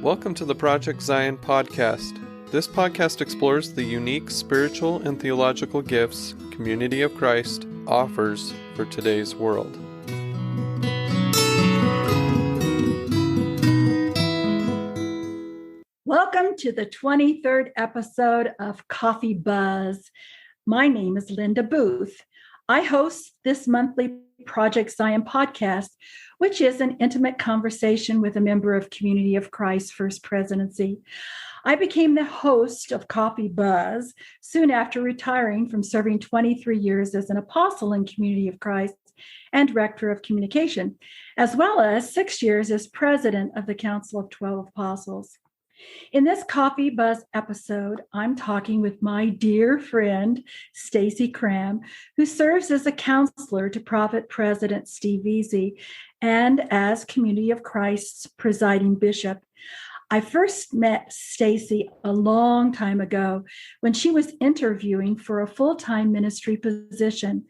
Welcome to the Project Zion podcast. This podcast explores the unique spiritual and theological gifts Community of Christ offers for today's world. Welcome to the 23rd episode of Coffee Buzz. My name is Linda Booth. I host this monthly Project Zion podcast, which is an intimate conversation with a member of Community of Christ First Presidency. I became the host of Coffee Buzz soon after retiring from serving 23 years as an apostle in Community of Christ and director of communication, as well as 6 years as president of the Council of 12 Apostles. In this Coffee Buzz episode, I'm talking with my dear friend, Stassi Cramm, who serves as a counselor to Prophet President Steve Easy and as Community of Christ's presiding bishop. I first met Stassi a long time ago when she was interviewing for a full-time ministry position.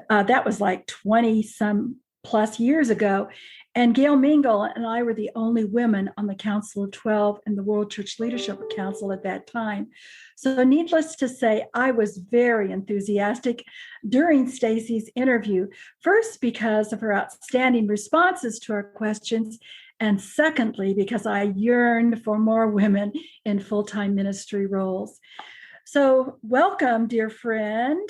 That was like 20-some plus years ago. And Gail Mingle and I were the only women on the Council of 12 and the World Church Leadership Council at that time. So needless to say, I was very enthusiastic during Stassi's interview, first because of her outstanding responses to our questions, and secondly, because I yearned for more women in full-time ministry roles. So welcome, dear friend.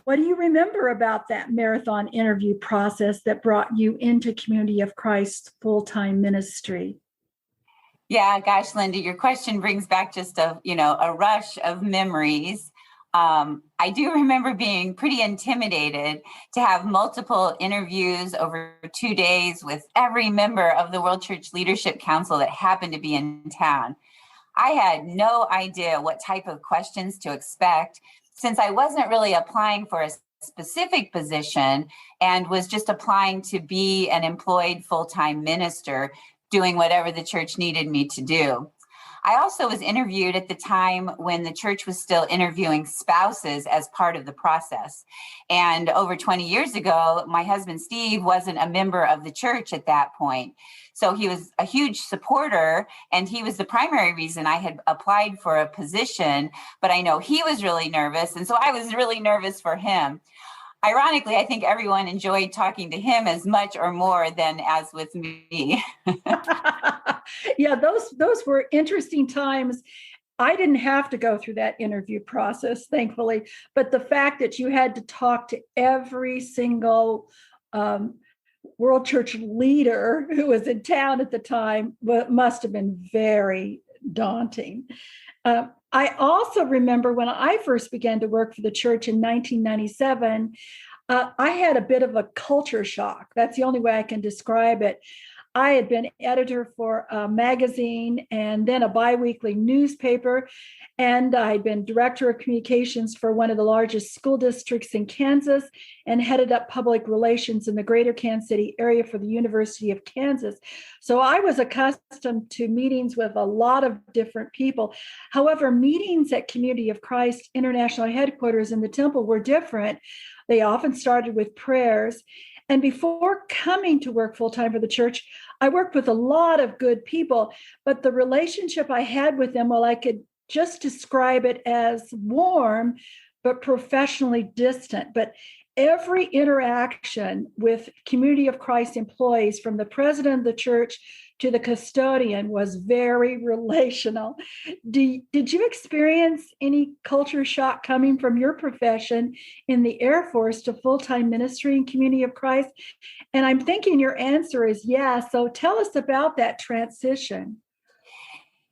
What do you remember about that marathon interview process that brought you into Community of Christ's full-time ministry? Yeah, gosh, Linda, your question brings back just a rush of memories. I do remember being pretty intimidated to have multiple interviews over 2 days with every member of the World Church Leadership Council that happened to be in town. I had no idea what type of questions to expect, since I wasn't really applying for a specific position and was just applying to be an employed full-time minister, doing whatever the church needed me to do. I also was interviewed at the time when the church was still interviewing spouses as part of the process. And over 20 years ago, my husband, Steve, wasn't a member of the church at that point. So he was a huge supporter, and he was the primary reason I had applied for a position. But I know he was really nervous, and so I was really nervous for him. Ironically, I think everyone enjoyed talking to him as much or more than as with me. Yeah, those were interesting times. I didn't have to go through that interview process, thankfully, but the fact that you had to talk to every single World Church leader who was in town at the time must have been very daunting. I also remember when I first began to work for the church in 1997, I had a bit of a culture shock. That's the only way I can describe it. I had been editor for a magazine and then a biweekly newspaper, and I'd been director of communications for one of the largest school districts in Kansas and headed up public relations in the greater Kansas City area for the University of Kansas. So I was accustomed to meetings with a lot of different people. However, meetings at Community of Christ International Headquarters in the Temple were different. They often started with prayers. And before coming to work full-time for the church, I worked with a lot of good people, but the relationship I had with them, well, I could just describe it as warm, but professionally distant. But every interaction with Community of Christ employees, from the president of the church to the custodian, was very relational. Did you experience any culture shock coming from your profession in the Air Force to full-time ministry in Community of Christ? And I'm thinking your answer is yes. So tell us about that transition.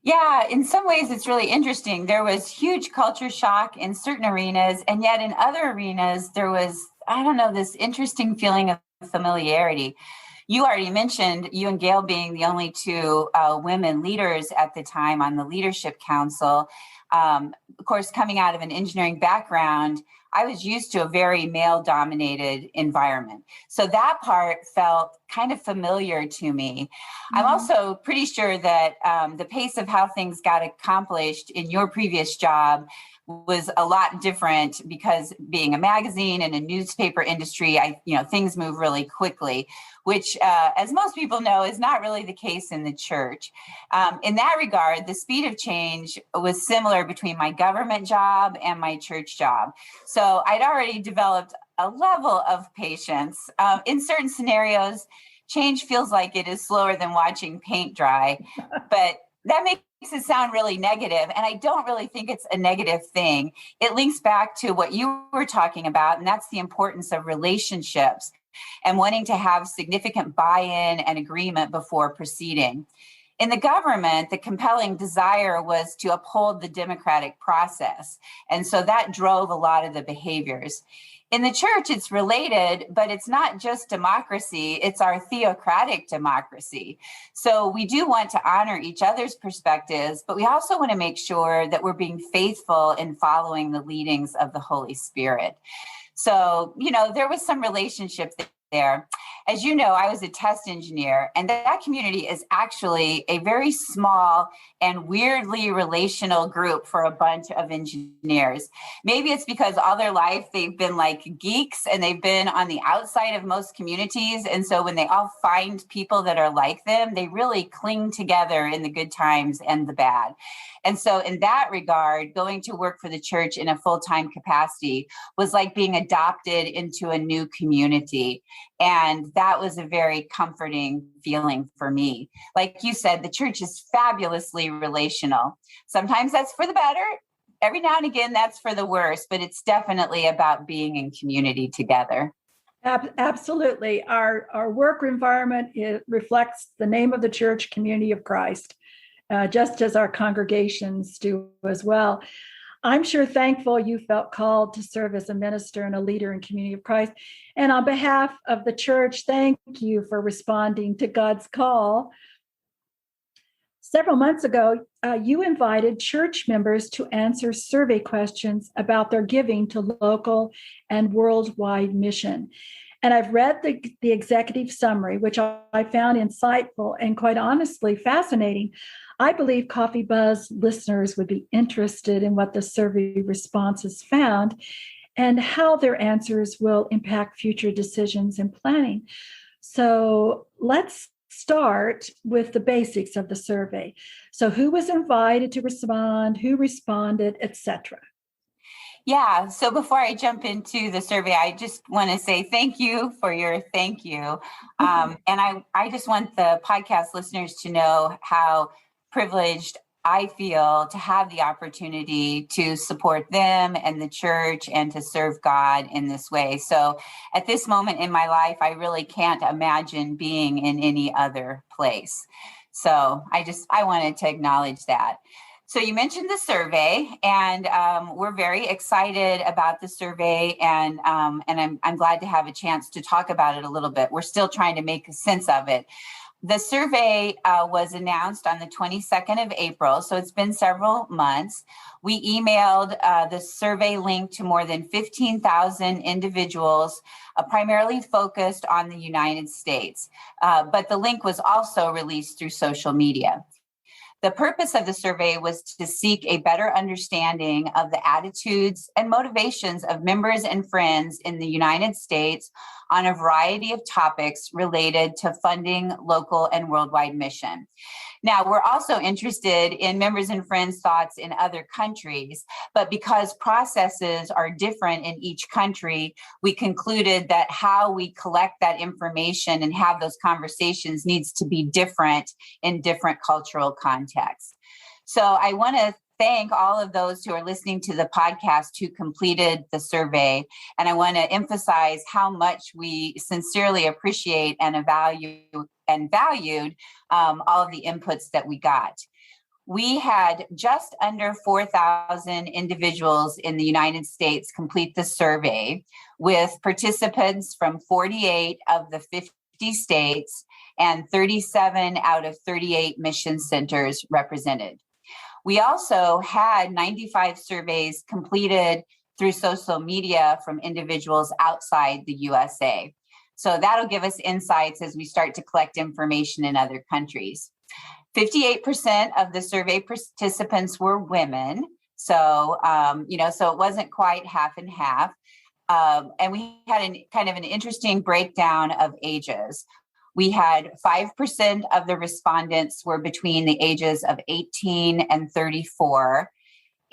Yeah, in some ways, it's really interesting. There was huge culture shock in certain arenas, and yet in other arenas, there was, this interesting feeling of familiarity. You already mentioned you and Gail being the only two women leaders at the time on the Leadership Council. Of course, coming out of an engineering background, I was used to a very male-dominated environment. So that part felt kind of familiar to me. Mm-hmm. I'm also pretty sure that the pace of how things got accomplished in your previous job was a lot different because being a magazine and a newspaper industry, things move really quickly, which, as most people know, is not really the case in the church. In that regard, the speed of change was similar between my government job and my church job. So I'd already developed a level of patience. In certain scenarios, change feels like it is slower than watching paint dry, but that makes it sound really negative, and I don't really think it's a negative thing. It links back to what you were talking about, and that's the importance of relationships and wanting to have significant buy-in and agreement before proceeding. In the government, the compelling desire was to uphold the democratic process, and so that drove a lot of the behaviors. In the church, it's related, but it's not just democracy, it's our theocratic democracy. So we do want to honor each other's perspectives, but we also want to make sure that we're being faithful in following the leadings of the Holy Spirit. So, there was some relationship there. As you know, I was a test engineer, and that community is actually a very small and weirdly relational group for a bunch of engineers. Maybe it's because all their life they've been like geeks and they've been on the outside of most communities. And so when they all find people that are like them, they really cling together in the good times and the bad. And so in that regard, going to work for the church in a full-time capacity was like being adopted into a new community. And that was a very comforting feeling for me. Like you said, the church is fabulously relational. Sometimes that's for the better. Every now and again, that's for the worse, but it's definitely about being in community together. Absolutely. Our work environment reflects the name of the church, Community of Christ, just as our congregations do as well. I'm sure thankful you felt called to serve as a minister and a leader in Community of Christ. And on behalf of the church, thank you for responding to God's call. Several months ago, you invited church members to answer survey questions about their giving to local and worldwide mission. And I've read the executive summary, which I found insightful and quite honestly fascinating. I believe Coffee Buzz listeners would be interested in what the survey responses found and how their answers will impact future decisions and planning. So let's start with the basics of the survey. So who was invited to respond, who responded, etc.? Yeah. So before I jump into the survey, I just want to say thank you for your thank you. And I just want the podcast listeners to know how privileged I feel to have the opportunity to support them and the church and to serve God in this way. So at this moment in my life, I really can't imagine being in any other place. So I wanted to acknowledge that. So you mentioned the survey, and we're very excited about the survey, and I'm glad to have a chance to talk about it a little bit. We're still trying to make sense of it. The survey was announced on the 22nd of April, so it's been several months. We emailed the survey link to more than 15,000 individuals, primarily focused on the United States, but the link was also released through social media. The purpose of the survey was to seek a better understanding of the attitudes and motivations of members and friends in the United States on a variety of topics related to funding local and worldwide mission. Now, we're also interested in members and friends' thoughts in other countries, but because processes are different in each country, we concluded that how we collect that information and have those conversations needs to be different in different cultural contexts. So I want to thank all of those who are listening to the podcast who completed the survey. And I want to emphasize how much we sincerely appreciate and valued all of the inputs that we got. We had just under 4,000 individuals in the United States complete the survey, with participants from 48 of the 50 states and 37 out of 38 mission centers represented. We also had 95 surveys completed through social media from individuals outside the USA. So that'll give us insights as we start to collect information in other countries. 58% of the survey participants were women, So, so it wasn't quite half and half. And we had kind of an interesting breakdown of ages. We had 5% of the respondents were between the ages of 18 and 34.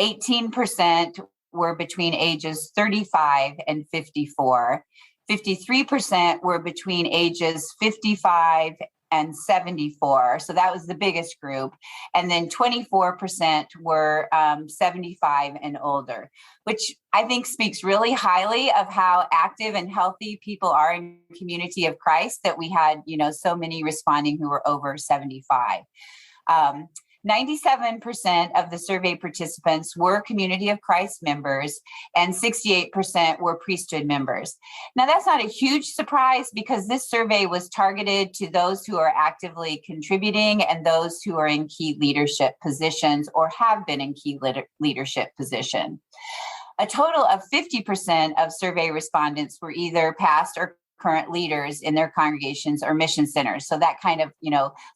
18% were between ages 35 and 54. 53% were between ages 55 and 74. So that was the biggest group. And then 24% were 75 and older, which I think speaks really highly of how active and healthy people are in the community of Christ, that we had, so many responding who were over 75. 97% of the survey participants were Community of Christ members, and 68% were priesthood members. Now, that's not a huge surprise because this survey was targeted to those who are actively contributing and those who are in key leadership positions or have been in key leadership position. A total of 50% of survey respondents were either past or current leaders in their congregations or mission centers. So that kind of,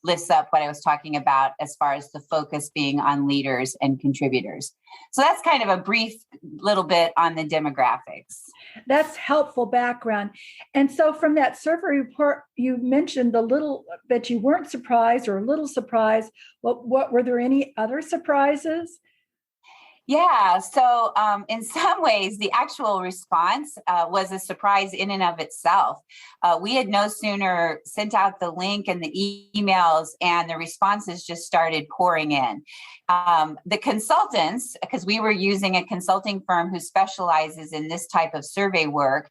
lifts up what I was talking about as far as the focus being on leaders and contributors. So that's kind of a brief little bit on the demographics. That's helpful background. And so from that survey report, you mentioned a little that you weren't surprised or a little surprised. What were there any other surprises? Yeah. So in some ways, the actual response was a surprise in and of itself. We had no sooner sent out the link and the emails, and the responses just started pouring in. The consultants, because we were using a consulting firm who specializes in this type of survey work,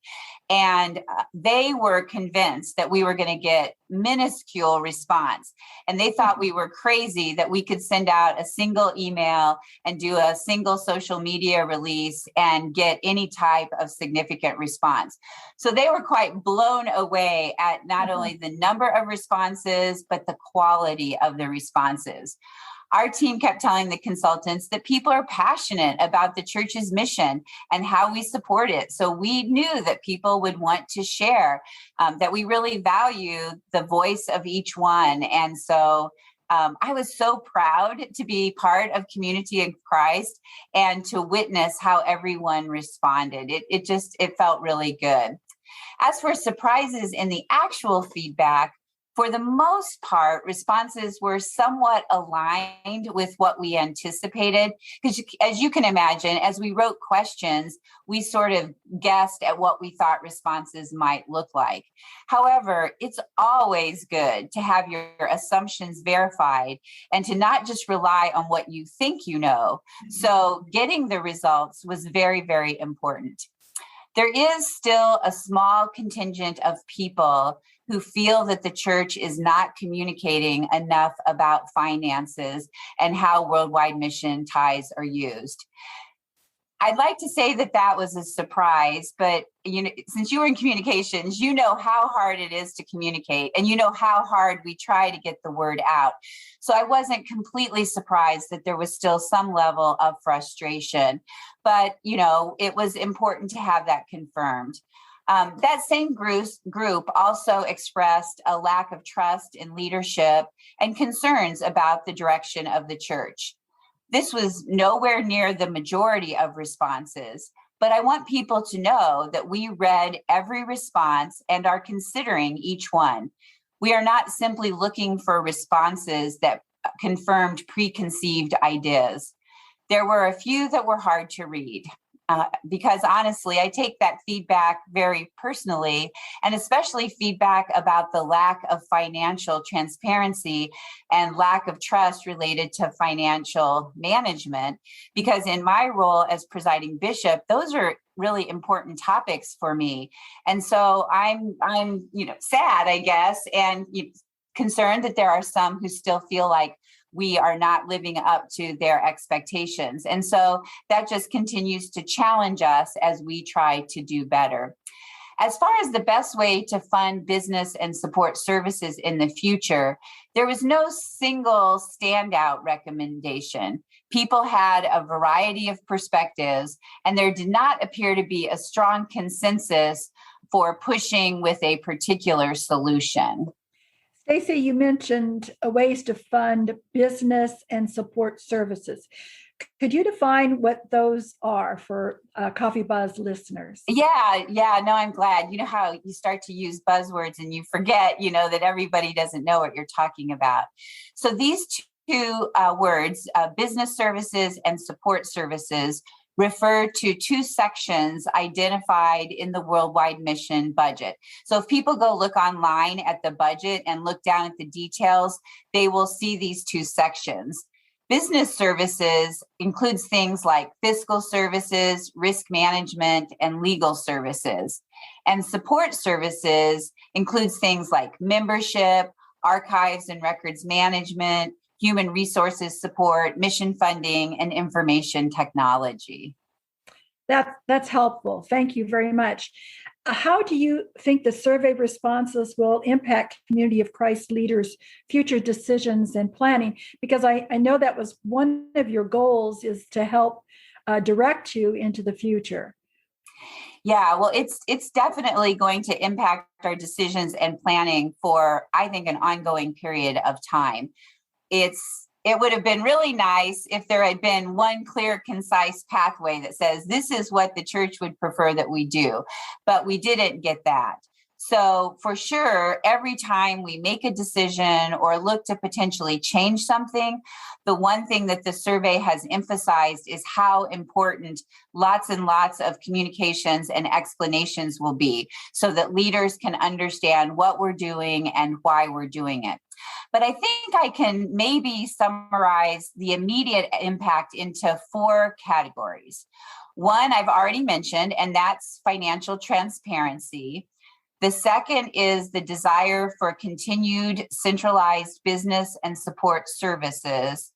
and they were convinced that we were going to get minuscule response. And they thought we were crazy that we could send out a single email and do a single social media release and get any type of significant response. So they were quite blown away at not only the number of responses, but the quality of the responses. Our team kept telling the consultants that people are passionate about the church's mission and how we support it. So we knew that people would want to share, that we really value the voice of each one. And so I was so proud to be part of Community of Christ and to witness how everyone responded. It felt really good. As for surprises in the actual feedback, for the most part, responses were somewhat aligned with what we anticipated. Because as you can imagine, as we wrote questions, we sort of guessed at what we thought responses might look like. However, it's always good to have your assumptions verified and to not just rely on what you think you know. So getting the results was very, very important. There is still a small contingent of people who feel that the church is not communicating enough about finances and how worldwide mission tithes are used. I'd like to say that was a surprise, but since you were in communications, you know how hard it is to communicate, and you know how hard we try to get the word out. So I wasn't completely surprised that there was still some level of frustration, but it was important to have that confirmed. That same group also expressed a lack of trust in leadership and concerns about the direction of the church. This was nowhere near the majority of responses, but I want people to know that we read every response and are considering each one. We are not simply looking for responses that confirmed preconceived ideas. There were a few that were hard to read. Because honestly, I take that feedback very personally, and especially feedback about the lack of financial transparency and lack of trust related to financial management. Because in my role as presiding bishop, those are really important topics for me. And so I'm sad, I guess, and concerned that there are some who still feel like we are not living up to their expectations. And so that just continues to challenge us as we try to do better. As far as the best way to fund business and support services in the future, there was no single standout recommendation. People had a variety of perspectives, and there did not appear to be a strong consensus for pushing with a particular solution. Stassi, you mentioned ways to fund business and support services. Could you define what those are for Coffee Buzz listeners? Yeah, no, I'm glad. You know how you start to use buzzwords and you forget, that everybody doesn't know what you're talking about. So these two words, business services and support services, refer to two sections identified in the worldwide mission budget. So if people go look online at the budget and look down at the details, they will see these two sections. Business services includes things like fiscal services, risk management, and legal services. And support services includes things like membership, archives and records management, human resources support, mission funding, and information technology. That's helpful. Thank you very much. How do you think the survey responses will impact Community of Christ leaders' future decisions and planning? Because I know that was one of your goals, is to help direct you into the future. Yeah, well, it's definitely going to impact our decisions and planning for, I think, an ongoing period of time. It would have been really nice if there had been one clear, concise pathway that says this is what the church would prefer that we do, but we didn't get that. So for sure, every time we make a decision or look to potentially change something, the one thing that the survey has emphasized is how important lots and lots of communications and explanations will be, so that leaders can understand what we're doing and why we're doing it. But I think I can maybe summarize the immediate impact into 4 categories. One I've already mentioned, and that's financial transparency. The second is the desire for continued centralized business and support services.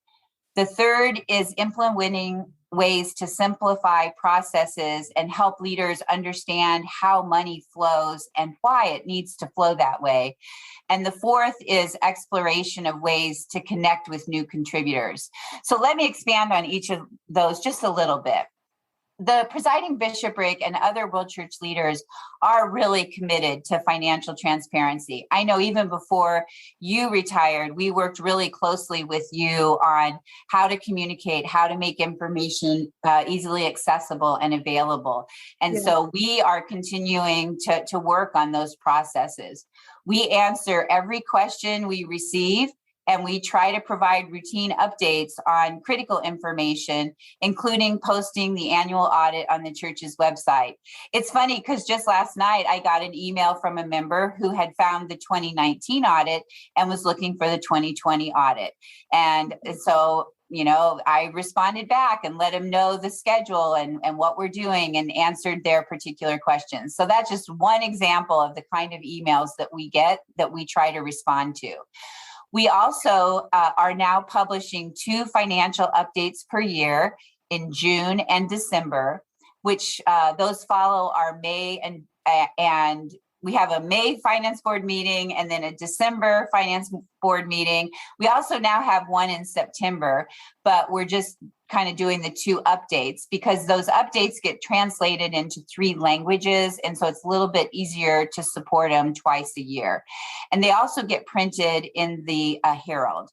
The third is implementing ways to simplify processes and help leaders understand how money flows and why it needs to flow that way. And the fourth is exploration of ways to connect with new contributors. So let me expand on each of those just a little bit. The presiding bishopric and other World Church leaders are really committed to financial transparency. I know even before you retired, we worked really closely with you on how to communicate, how to make information easily accessible and available. And so we are continuing to work on those processes. We answer every question we receive, and we try to provide routine updates on critical information, including posting the annual audit on the church's website. It's funny because just last night, I got an email from a member who had found the 2019 audit and was looking for the 2020 audit. And so, I responded back and let them know the schedule and what we're doing and answered their particular questions. So that's just one example of the kind of emails that we get that we try to respond to. We also are now publishing 2 financial updates per year in June and December, which those follow our May and we have a May Finance Board meeting and then a December Finance Board meeting. We also now have one in September, but we're just kind of doing the 2 updates because those updates get translated into 3 languages. And so it's a little bit easier to support them twice a year. And they also get printed in the Herald.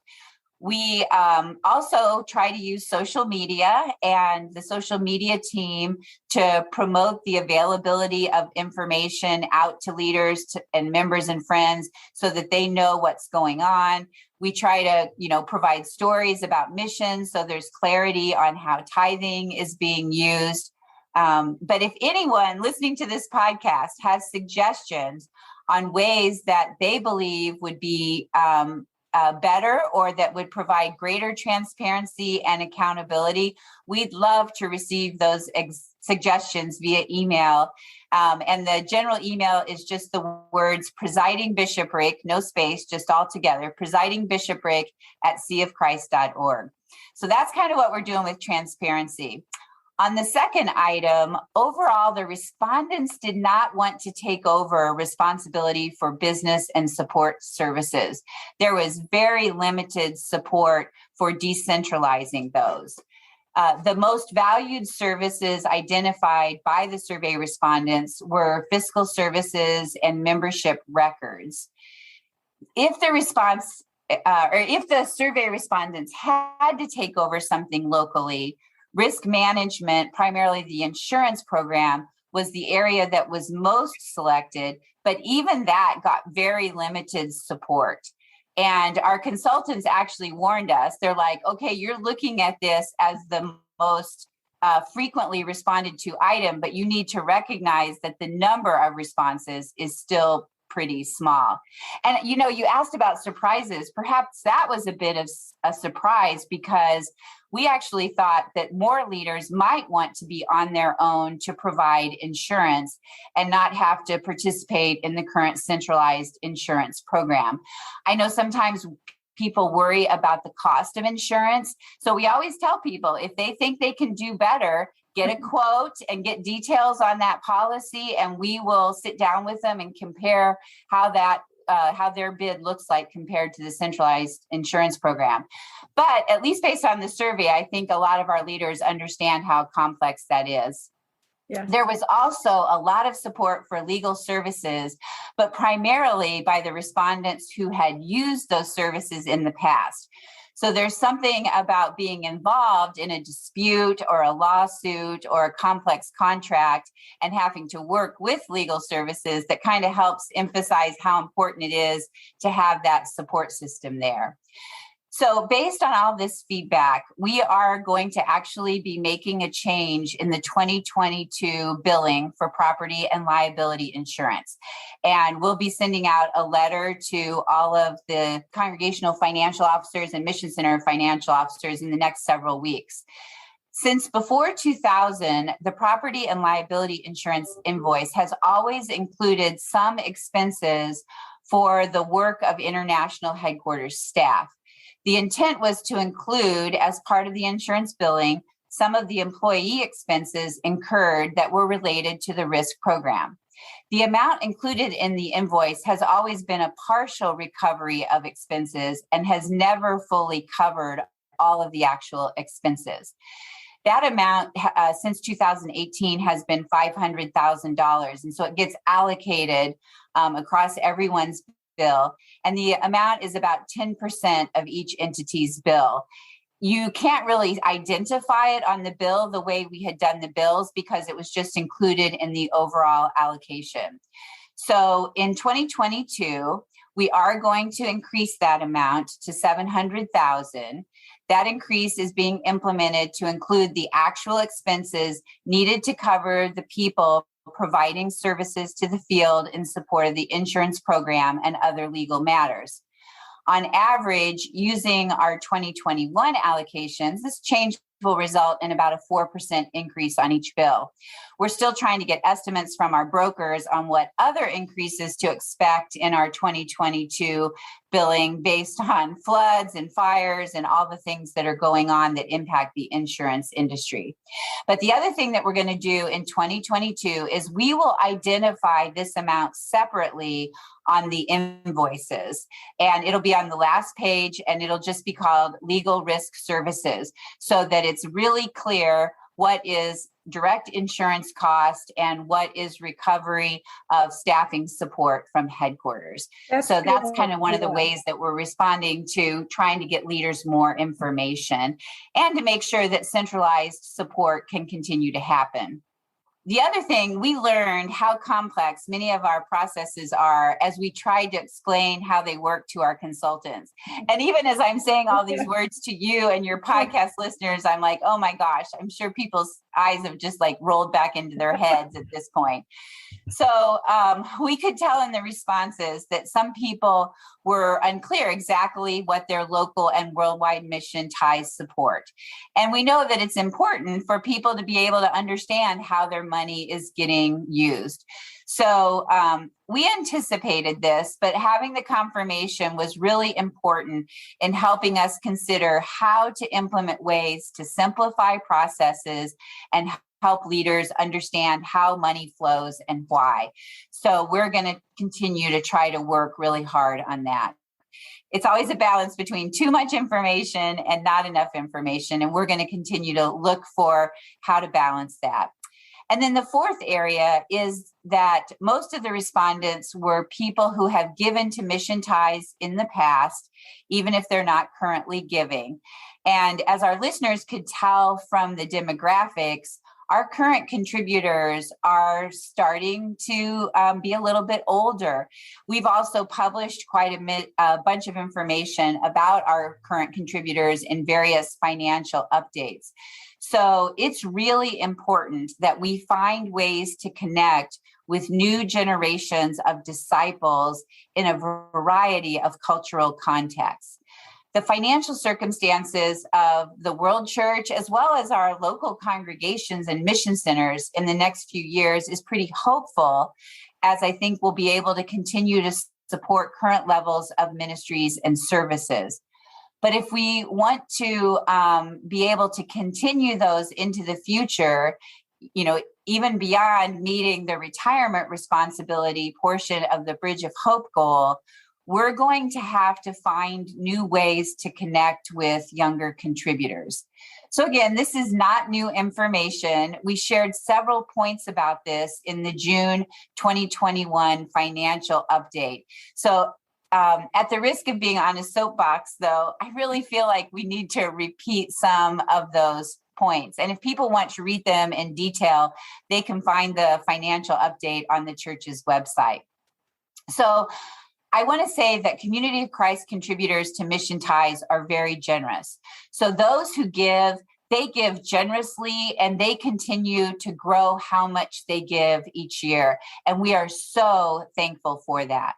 We also try to use social media and the social media team to promote the availability of information out to leaders and members and friends so that they know what's going on. We try to, provide stories about missions so there's clarity on how tithing is being used. But if anyone listening to this podcast has suggestions on ways that they believe would be better or that would provide greater transparency and accountability, we'd love to receive those suggestions via email. And the general email is just the words presiding bishopric, no space, just all together, presiding bishopric at seaofchrist.org. So that's kind of what we're doing with transparency. On the second item, overall, the respondents did not want to take over responsibility for business and support services. There was very limited support for decentralizing those. The most valued services identified by the survey respondents were fiscal services and membership records. if the response or if the survey respondents had to take over something locally, risk management, primarily the insurance program, was the area that was most selected, but even that got very limited support. And our consultants actually warned us. They're like, okay, you're looking at this as the most frequently responded to item, but you need to recognize that the number of responses is still pretty small. And, you asked about surprises. Perhaps that was a bit of a surprise, because we actually thought that more leaders might want to be on their own to provide insurance and not have to participate in the current centralized insurance program. I know sometimes people worry about the cost of insurance. So we always tell people, if they think they can do better, get a quote and get details on that policy, and we will sit down with them and compare how their bid looks like compared to the centralized insurance program. But at least based on the survey, I think a lot of our leaders understand how complex that is. Yes. There was also a lot of support for legal services, but primarily by the respondents who had used those services in the past. So there's something about being involved in a dispute or a lawsuit or a complex contract and having to work with legal services that kind of helps emphasize how important it is to have that support system there. So based on all this feedback, we are going to actually be making a change in the 2022 billing for property and liability insurance. And we'll be sending out a letter to all of the congregational financial officers and mission center financial officers in the next several weeks. Since before 2000, the property and liability insurance invoice has always included some expenses for the work of international headquarters staff. The intent was to include, as part of the insurance billing, some of the employee expenses incurred that were related to the risk program. The amount included in the invoice has always been a partial recovery of expenses and has never fully covered all of the actual expenses. That amount since 2018 has been $500,000. And so it gets allocated across everyone's bill, and the amount is about 10% of each entity's bill. You can't really identify it on the bill the way we had done the bills, because it was just included in the overall allocation. So in 2022, we are going to increase that amount to $700,000. That increase is being implemented to include the actual expenses needed to cover the people providing services to the field in support of the insurance program and other legal matters. On average, using our 2021 allocations, this change will result in about a 4% increase on each bill. We're still trying to get estimates from our brokers on what other increases to expect in our 2022 billing based on floods and fires and all the things that are going on that impact the insurance industry. But the other thing that we're going to do in 2022 is we will identify this amount separately on the invoices, and it'll be on the last page, and it'll just be called legal risk services, so that it's really clear what is direct insurance cost and what is recovery of staffing support from headquarters. That's kind of one of the ways that we're responding to trying to get leaders more information and to make sure that centralized support can continue to happen. The other thing, we learned how complex many of our processes are as we tried to explain how they work to our consultants. And even as I'm saying all these words to you and your podcast listeners, I'm like, oh my gosh, I'm sure people's eyes have just like rolled back into their heads at this point. So we could tell in the responses that some people were unclear exactly what their local and worldwide mission ties support. And we know that it's important for people to be able to understand how their money is getting used. So we anticipated this, but having the confirmation was really important in helping us consider how to implement ways to simplify processes and help leaders understand how money flows and why. So we're going to continue to try to work really hard on that. It's always a balance between too much information and not enough information, and we're going to continue to look for how to balance that. And then the fourth area is that most of the respondents were people who have given to Mission Ties in the past, even if they're not currently giving. And as our listeners could tell from the demographics, our current contributors are starting to be a little bit older. We've also published quite a bunch of information about our current contributors in various financial updates. So it's really important that we find ways to connect with new generations of disciples in a variety of cultural contexts. The financial circumstances of the World Church, as well as our local congregations and mission centers in the next few years, is pretty hopeful, as I think we'll be able to continue to support current levels of ministries and services. But if we want to be able to continue those into the future, even beyond meeting the retirement responsibility portion of the Bridge of Hope goal, we're going to have to find new ways to connect with younger contributors. So again, this is not new information. We shared several points about this in the June 2021 financial update. So at the risk of being on a soapbox, though, I really feel like we need to repeat some of those points. And if people want to read them in detail, they can find the financial update on the church's website. So I want to say that Community of Christ contributors to Mission Ties are very generous. So those who give, they give generously, and they continue to grow how much they give each year. And we are so thankful for that.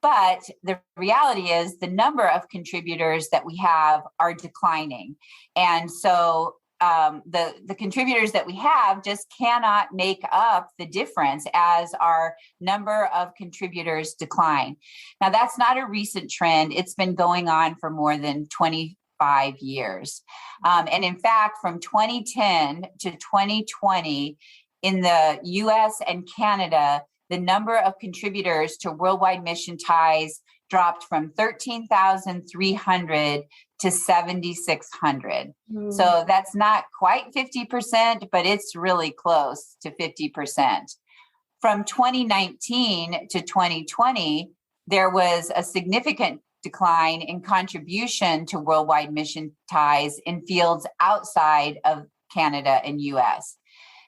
But the reality is the number of contributors that we have are declining. And so the contributors that we have just cannot make up the difference as our number of contributors decline. Now, that's not a recent trend. It's been going on for more than 25 years. And in fact, from 2010 to 2020, in the US and Canada, the number of contributors to Worldwide Mission Ties dropped from 13,300 to 7,600. So that's not quite 50%, but it's really close to 50%. From 2019 to 2020, there was a significant decline in contribution to Worldwide Mission Ties in fields outside of Canada and US.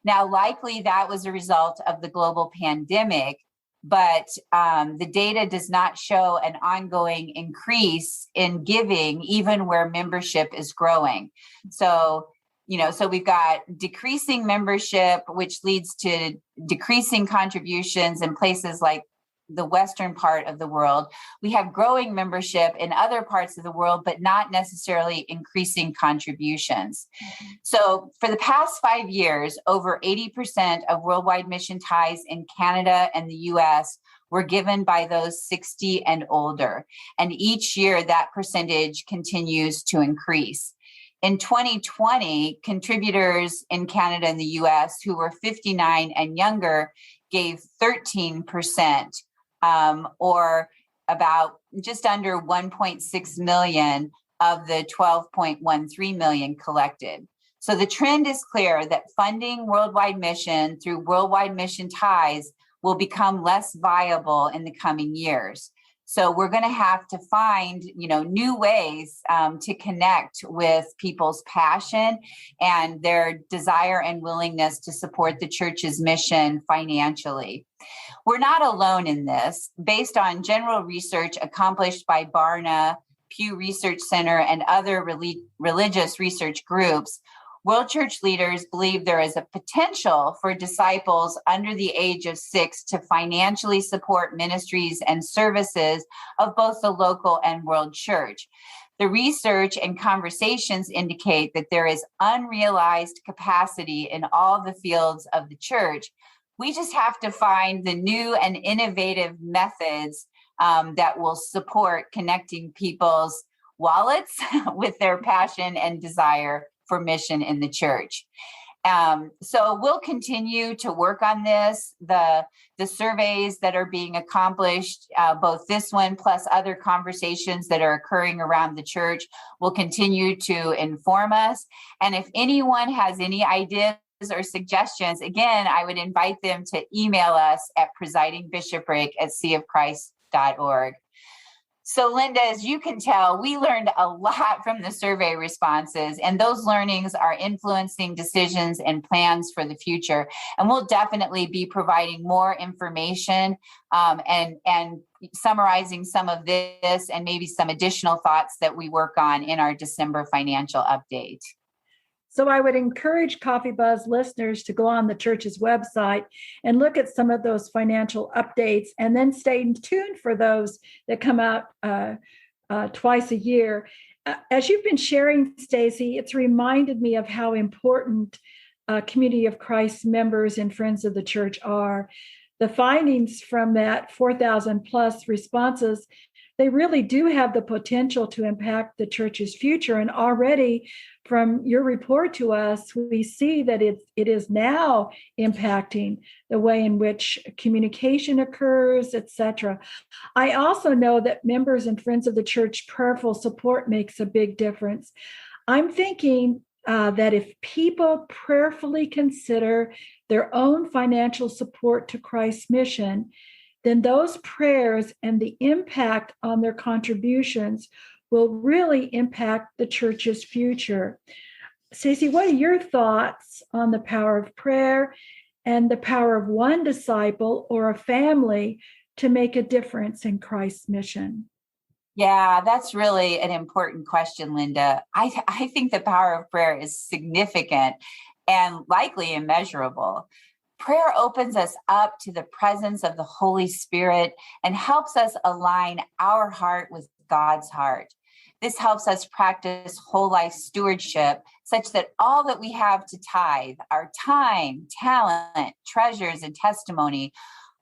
Now, likely that was a result of the global pandemic, but the data does not show an ongoing increase in giving, even where membership is growing. So we've got decreasing membership, which leads to decreasing contributions in places like the Western part of the world. We have growing membership in other parts of the world, but not necessarily increasing contributions. So for the past 5 years, over 80% of Worldwide Mission Ties in Canada and the US were given by those 60 and older. And each year that percentage continues to increase. In 2020, contributors in Canada and the US who were 59 and younger gave 13%. Or about just under 1.6 million of the 12.13 million collected. So the trend is clear that funding worldwide mission through Worldwide Mission Ties will become less viable in the coming years. So we're going to have to find, new ways to connect with people's passion and their desire and willingness to support the church's mission financially. We're not alone in this. Based on general research accomplished by Barna, Pew Research Center, and other religious research groups, World Church leaders believe there is a potential for disciples under the age of 6 to financially support ministries and services of both the local and World Church. The research and conversations indicate that there is unrealized capacity in all the fields of the church. We just have to find the new and innovative methods that will support connecting people's wallets with their passion and desire for mission in the church. So we'll continue to work on this. The surveys that are being accomplished, both this one plus other conversations that are occurring around the church, will continue to inform us. And if anyone has any ideas or suggestions, again, I would invite them to email us at presidingbishopric@seaofchrist.org. So Linda, as you can tell, we learned a lot from the survey responses, and those learnings are influencing decisions and plans for the future. And we'll definitely be providing more information and summarizing some of this and maybe some additional thoughts that we work on in our December financial update. So I would encourage Coffee Buzz listeners to go on the church's website and look at some of those financial updates, and then stay tuned for those that come out twice a year. As you've been sharing, Stassi, it's reminded me of how important Community of Christ members and friends of the church are. The findings from that 4,000 plus responses, they really do have the potential to impact the church's future. And already from your report to us, we see that it is now impacting the way in which communication occurs, etc. I also know that members and friends of the church prayerful support makes a big difference. I'm thinking that if people prayerfully consider their own financial support to Christ's mission, then those prayers and the impact on their contributions will really impact the church's future. Stassi, what are your thoughts on the power of prayer and the power of one disciple or a family to make a difference in Christ's mission? Yeah, that's really an important question, Linda. I think the power of prayer is significant and likely immeasurable. Prayer opens us up to the presence of the Holy Spirit and helps us align our heart with God's heart. This helps us practice whole life stewardship such that all that we have to tithe, our time, talent, treasures, and testimony,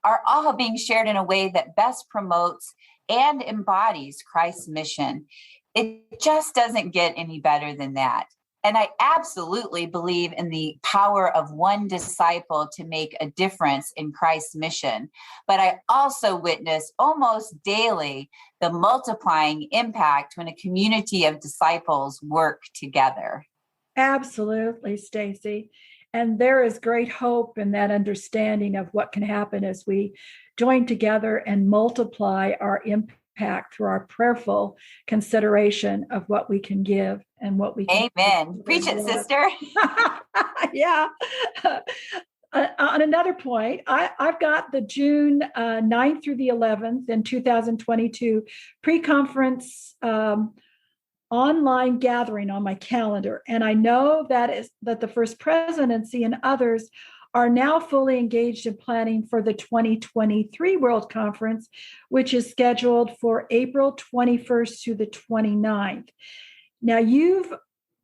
are all being shared in a way that best promotes and embodies Christ's mission. It just doesn't get any better than that. And I absolutely believe in the power of one disciple to make a difference in Christ's mission. But I also witness almost daily the multiplying impact when a community of disciples work together. Absolutely, Stassi. And there is great hope in that understanding of what can happen as we join together and multiply our impact through our prayerful consideration of what we can give and what we can. Amen. Preach it, sister. Yeah. On another point, I've got the June 9th through the 11th in 2022 pre-conference online gathering on my calendar. And I know that the First Presidency and others are now fully engaged in planning for the 2023 World Conference, which is scheduled for April 21st through the 29th. Now, you've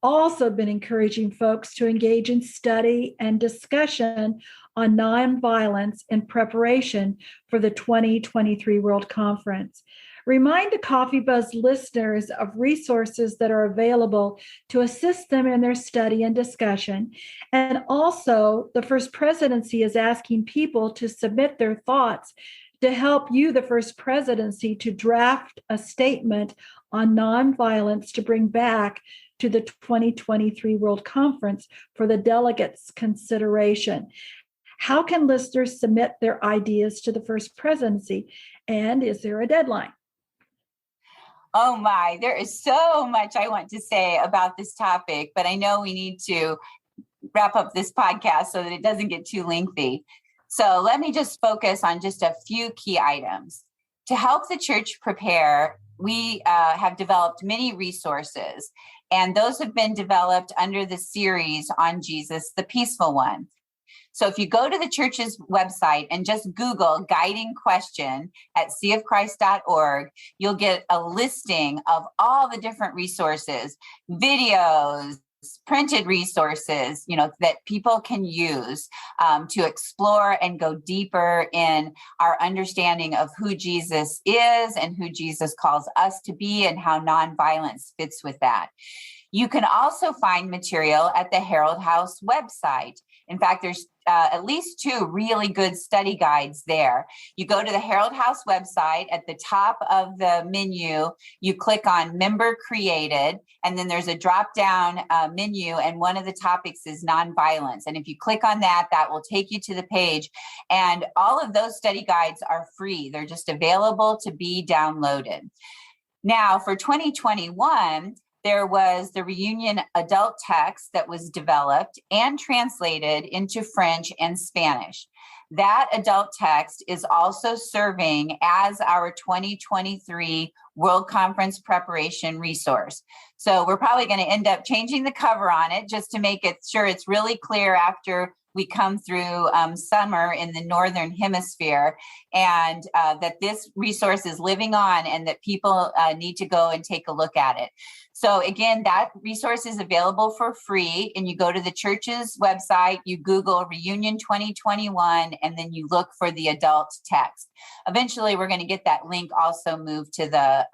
also been encouraging folks to engage in study and discussion on nonviolence in preparation for the 2023 World Conference. Remind the Coffee Buzz listeners of resources that are available to assist them in their study and discussion. And also, the First Presidency is asking people to submit their thoughts to help you, the First Presidency, to draft a statement on nonviolence to bring back to the 2023 World Conference for the delegates' consideration. How can listeners submit their ideas to the First Presidency? And is there a deadline? Oh my, there is so much I want to say about this topic, but I know we need to wrap up this podcast so that it doesn't get too lengthy. So let me just focus on just a few key items. To help the church prepare, we have developed many resources, and those have been developed under the series on Jesus, the Peaceful One. So if you go to the church's website and just Google guiding question at seaofchrist.org, you'll get a listing of all the different resources, videos, printed resources, that people can use to explore and go deeper in our understanding of who Jesus is and who Jesus calls us to be and how nonviolence fits with that. You can also find material at the Herald House website. In fact, there's at least 2 really good study guides there. You go to the Herald House website. At the top of the menu, you click on Member Created, and then there's a drop-down menu, and one of the topics is nonviolence. And if you click on that, that will take you to the page. And all of those study guides are free. They're just available to be downloaded. Now, for 2021, there was the reunion adult text that was developed and translated into French and Spanish. That adult text is also serving as our 2023 World Conference preparation resource. So we're probably going to end up changing the cover on it just to make it sure it's really clear after we come through summer in the Northern Hemisphere, and that this resource is living on and that people need to go and take a look at it. So again, that resource is available for free, and you go to the church's website, you Google Reunion 2021, and then you look for the adult text. Eventually, we're going to get that link also moved to the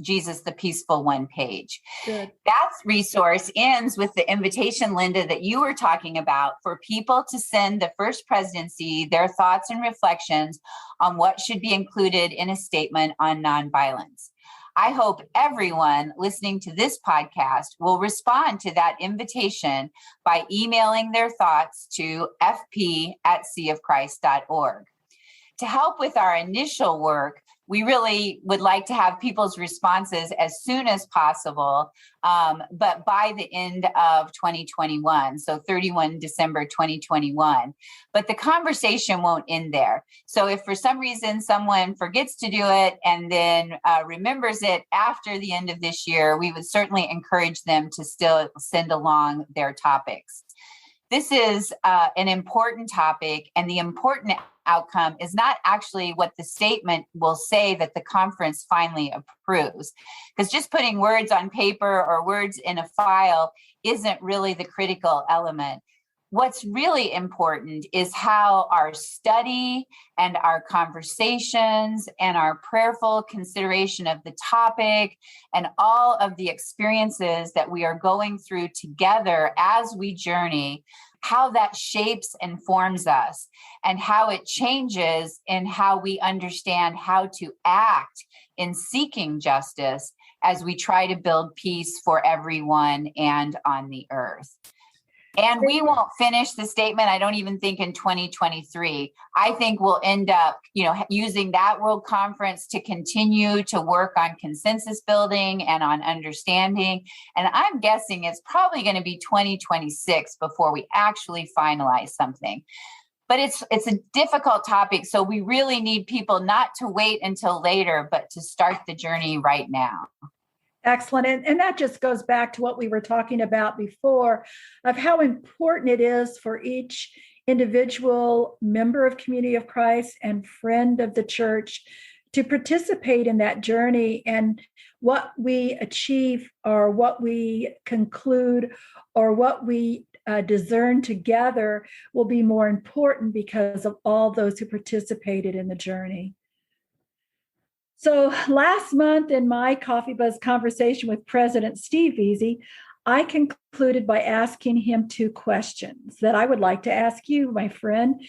Jesus the Peaceful One page. Good. That resource ends with the invitation, Linda, that you were talking about, for people to send the First Presidency their thoughts and reflections on what should be included in a statement on nonviolence. I hope everyone listening to this podcast will respond to that invitation by emailing their thoughts to fp@seaofchrist.org. To help with our initial work, we really would like to have people's responses as soon as possible, but by the end of 2021, so 31 December 2021. But the conversation won't end there. So if for some reason someone forgets to do it and then remembers it after the end of this year, we would certainly encourage them to still send along their topics. This is an important topic, and the important outcome is not actually what the statement will say that the conference finally approves, because just putting words on paper or words in a file isn't really the critical element. What's really important is how our study and our conversations and our prayerful consideration of the topic and all of the experiences that we are going through together as we journey, how that shapes and forms us, and how it changes in how we understand how to act in seeking justice as we try to build peace for everyone and on the earth. And we won't finish the statement, I don't even think, in 2023. I think we'll end up, using that World Conference to continue to work on consensus building and on understanding. And I'm guessing it's probably going to be 2026 before we actually finalize something. But it's a difficult topic, so we really need people not to wait until later, but to start the journey right now. Excellent. And that just goes back to what we were talking about before, of how important it is for each individual member of Community of Christ and friend of the church to participate in that journey. And what we achieve or what we conclude or what we discern together will be more important because of all those who participated in the journey. So last month in my Coffee Buzz conversation with President Steve Veazey, I concluded by asking him 2 questions that I would like to ask you, my friend.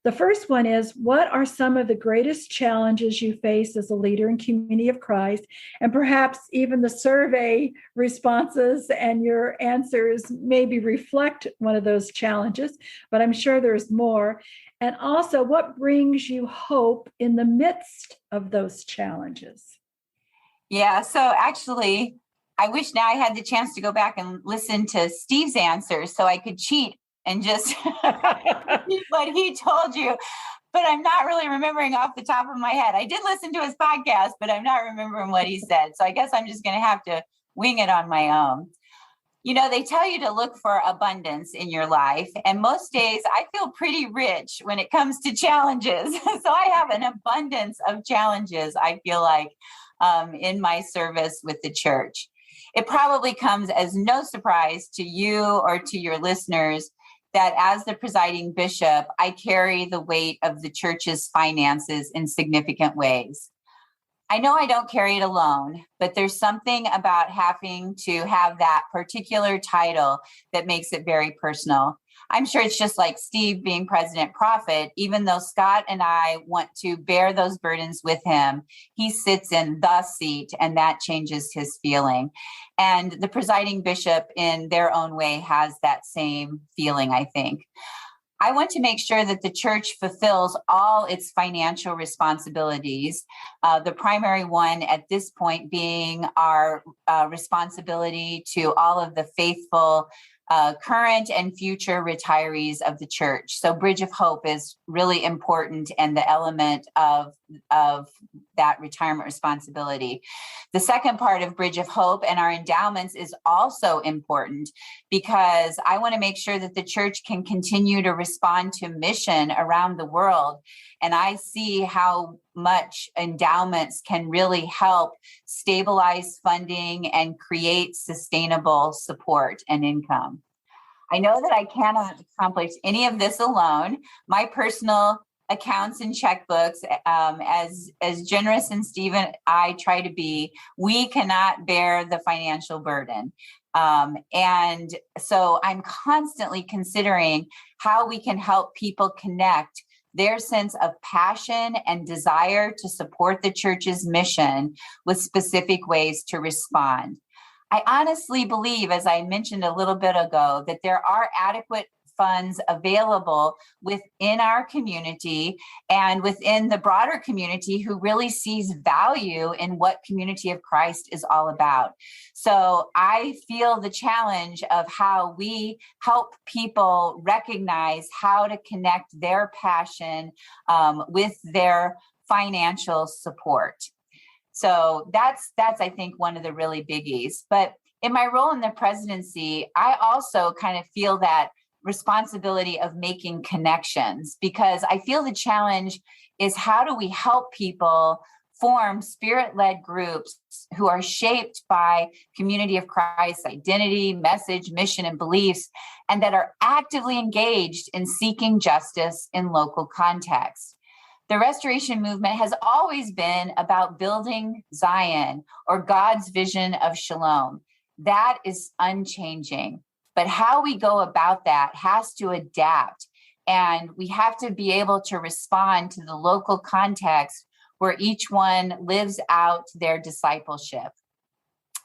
The first one is, what are some of the greatest challenges you face as a leader in Community of Christ? And perhaps even the survey responses and your answers maybe reflect one of those challenges, but I'm sure there's more. And also, what brings you hope in the midst of those challenges? Yeah, so actually, I wish now I had the chance to go back and listen to Steve's answers so I could cheat and just what he told you. But I'm not really remembering off the top of my head. I did listen to his podcast, but I'm not remembering what he said. So I guess I'm just going to have to wing it on my own. They tell you to look for abundance in your life. And most days I feel pretty rich when it comes to challenges. So I have an abundance of challenges, I feel like, in my service with the church. It probably comes as no surprise to you or to your listeners that as the presiding bishop, I carry the weight of the church's finances in significant ways. I know I don't carry it alone, but there's something about having to have that particular title that makes it very personal. I'm sure it's just like Steve being president prophet. Even though Scott and I want to bear those burdens with him, he sits in the seat, and that changes his feeling. And the presiding bishop in their own way has that same feeling, I think. I want to make sure that the church fulfills all its financial responsibilities. The primary one at this point being our responsibility to all of the faithful current and future retirees of the church. So Bridge of Hope is really important, and the element of that retirement responsibility. The second part of Bridge of Hope and our endowments is also important, because I want to make sure that the church can continue to respond to mission around the world. And I see how much endowments can really help stabilize funding and create sustainable support and income. I know that I cannot accomplish any of this alone. My personal accounts and checkbooks, as generous and Steve and I try to be, we cannot bear the financial burden. And so I'm constantly considering how we can help people connect their sense of passion and desire to support the church's mission with specific ways to respond. I honestly believe, as I mentioned a little bit ago, that there are adequate funds available within our community and within the broader community who really sees value in what Community of Christ is all about. So I feel the challenge of how we help people recognize how to connect their passion with their financial support. So that's I think one of the really biggies. But in my role in the presidency, I also kind of feel that responsibility of making connections, because I feel the challenge is how do we help people form spirit-led groups who are shaped by Community of Christ's identity, message, mission, and beliefs, and that are actively engaged in seeking justice in local context. The Restoration Movement has always been about building Zion, or God's vision of shalom. That is unchanging. But how we go about that has to adapt, and we have to be able to respond to the local context where each one lives out their discipleship.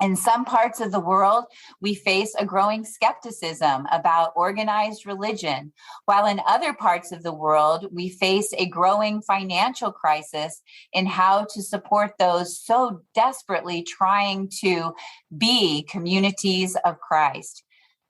In some parts of the world, we face a growing skepticism about organized religion, while in other parts of the world, we face a growing financial crisis in how to support those so desperately trying to be communities of Christ.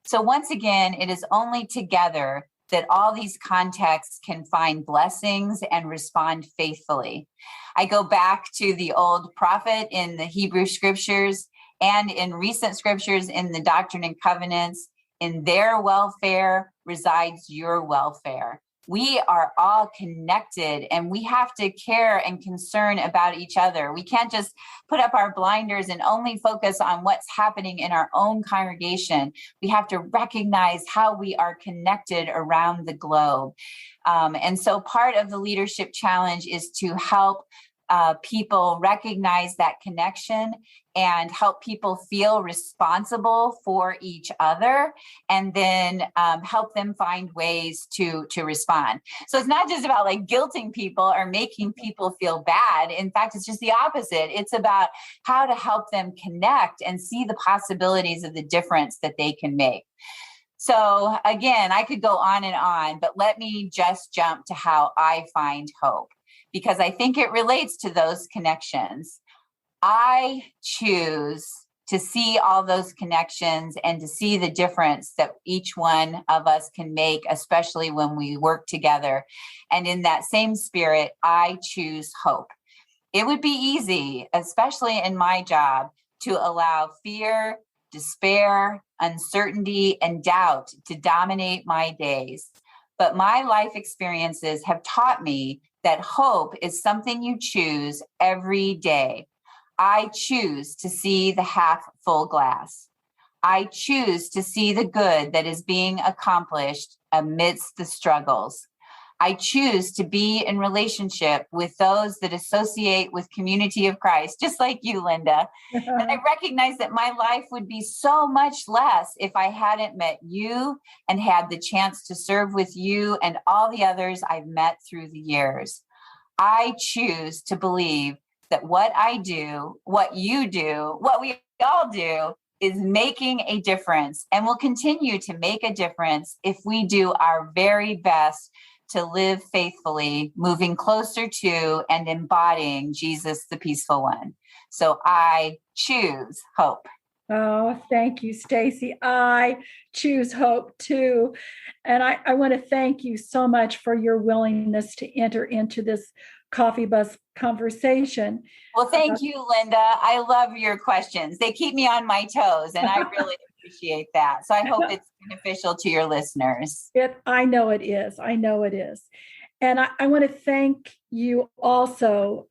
So once again, it is only together that all these contexts can find blessings and respond faithfully. I go back to the old prophet in the Hebrew scriptures and in recent scriptures in the Doctrine and Covenants. In their welfare resides your welfare. We are all connected, and we have to care and concern about each other. We can't just put up our blinders and only focus on what's happening in our own congregation. We have to recognize how we are connected around the globe. And so part of the leadership challenge is to help people recognize that connection and help people feel responsible for each other, and then help them find ways to respond. So it's not just about like guilting people or making people feel bad. In fact, it's just the opposite. It's about how to help them connect and see the possibilities of the difference that they can make. So again, I could go on, but let me just jump to how I find hope, because I think it relates to those connections. I choose to see all those connections and to see the difference that each one of us can make, especially when we work together. And in that same spirit, I choose hope. It would be easy, especially in my job, to allow fear, despair, uncertainty, and doubt to dominate my days. But my life experiences have taught me that hope is something you choose every day. I choose to see the half full glass. I choose to see the good that is being accomplished amidst the struggles. I choose to be in relationship with those that associate with Community of Christ, just like you, Linda. And I recognize that my life would be so much less if I hadn't met you and had the chance to serve with you and all the others I've met through the years. I choose to believe that what I do, what you do, what we all do is making a difference and will continue to make a difference if we do our very best to live faithfully, moving closer to and embodying Jesus, the peaceful one. So I choose hope. Oh, thank you, Stassi. I choose hope too. And I want to thank you so much for your willingness to enter into this Coffee Buzz conversation. Well, thank you, Linda. I love your questions. They keep me on my toes, and I really appreciate that. So I hope it's beneficial to your listeners. I know it is. I know it is. And I want to thank you also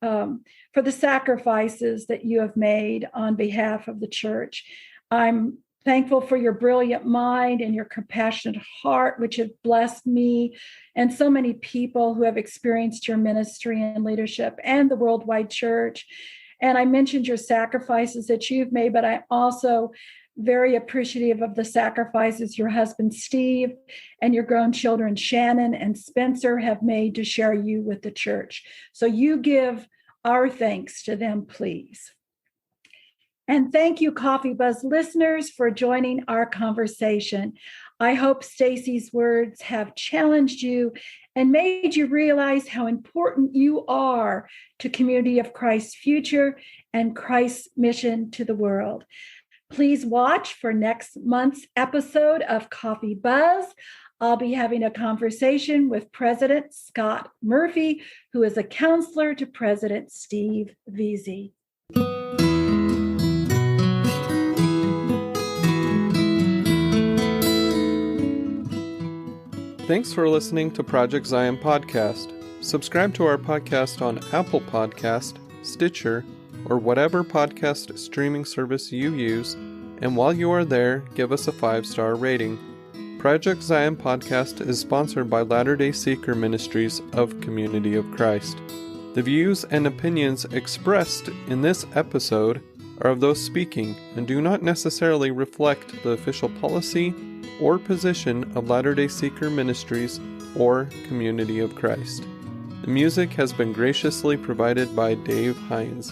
for the sacrifices that you have made on behalf of the church. I'm thankful for your brilliant mind and your compassionate heart, which have blessed me and so many people who have experienced your ministry and leadership and the worldwide church. And I mentioned your sacrifices that you've made, but I'm also very appreciative of the sacrifices your husband, Steve, and your grown children, Shannon and Spencer, have made to share you with the church. So you give our thanks to them, please. And thank you, Coffee Buzz listeners, for joining our conversation. I hope Stassi's words have challenged you and made you realize how important you are to Community of Christ's future and Christ's mission to the world. Please watch for next month's episode of Coffee Buzz. I'll be having a conversation with President Scott Murphy, who is a counselor to President Steve Veazey. Thanks for listening to Project Zion Podcast. Subscribe to our podcast on Apple Podcast, Stitcher, or whatever podcast streaming service you use, and while you are there, give us a 5-star rating. Project Zion Podcast is sponsored by Latter-day Seeker Ministries of Community of Christ. The views and opinions expressed in this episode are of those speaking and do not necessarily reflect the official policy or position of Latter-day Seeker Ministries or Community of Christ. The music has been graciously provided by Dave Hines.